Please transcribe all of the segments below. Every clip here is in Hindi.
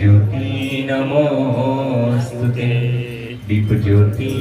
ज्योति नमोस्तुते दीप ज्योति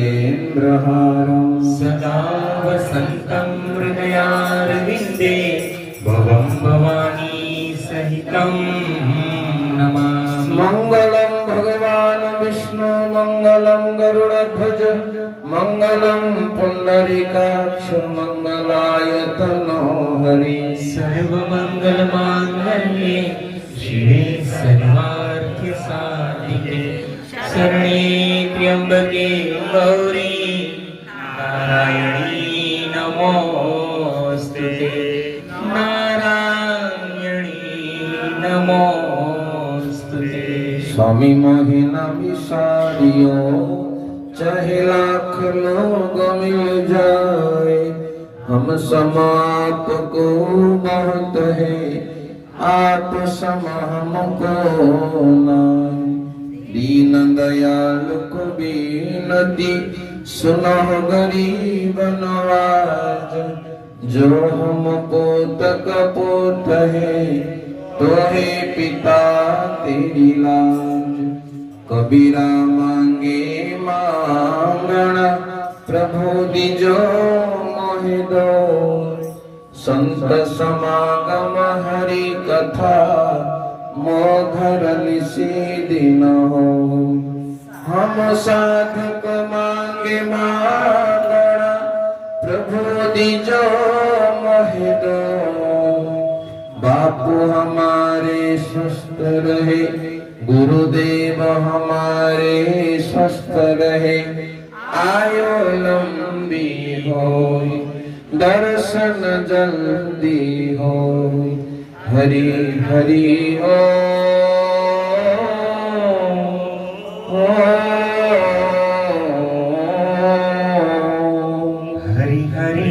भुजगेन्द्रहारं सदा वसन्तं हृदयारविन्दे भवं भवानी सहितं नमामि। मङ्गलं भगवान् विष्णु मङ्गलं गरुडध्वज मङ्गलं पुण्डरीकाक्ष मङ्गलाय तनो हरि। सर्वमङ्गलमाङ्गल्ये शिवे सर्वार्थसाधिके शरणे त्र्यम्बके गौरी नारायणी नमोस्तुते नारायणी नमोस्तुते। स्वामी मोहिना विसारियो चाहे लाख लोग मिल जाए हम सम आपको बहुत है आप सम हमको नाय। दीन दयाल को बीनती सुनो गरीब नवाज जो हमको तक पोत है तो है पिता तेरी लाज। कबीरा मांगे मांगना प्रभु दिजो मोहि दो संत समागम हरि कथा मो घर निषेध हो। हम साधक मांगे मांगना प्रभु दिजो वाहिद बापू हमारे स्वस्थ रहे, गुरुदेव हमारे स्वस्थ रहे, आयो लंबी होय, दर्शन जल्दी होय। हरि हरि हरि हरि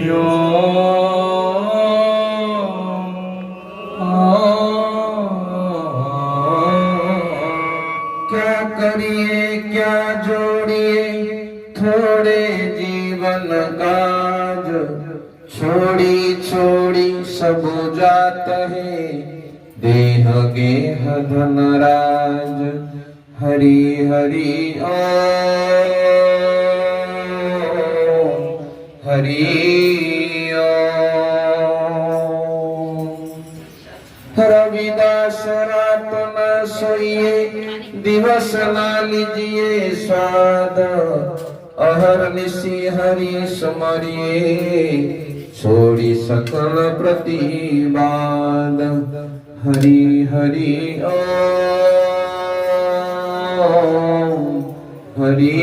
क्या करिए क्या जोड़िए थोड़े जीवन काज, छोड़ी छोड़ी सब जात है, देह गेह धन राज। हरि हरि ओम, हरि ओम। रविदास रात न सोइए, दिवस ना लीजिए स्वाद, अहर्निशि हरि स्मरिए, छोड़ी सकल प्रतिवाद। हरि हरि ओम, हरि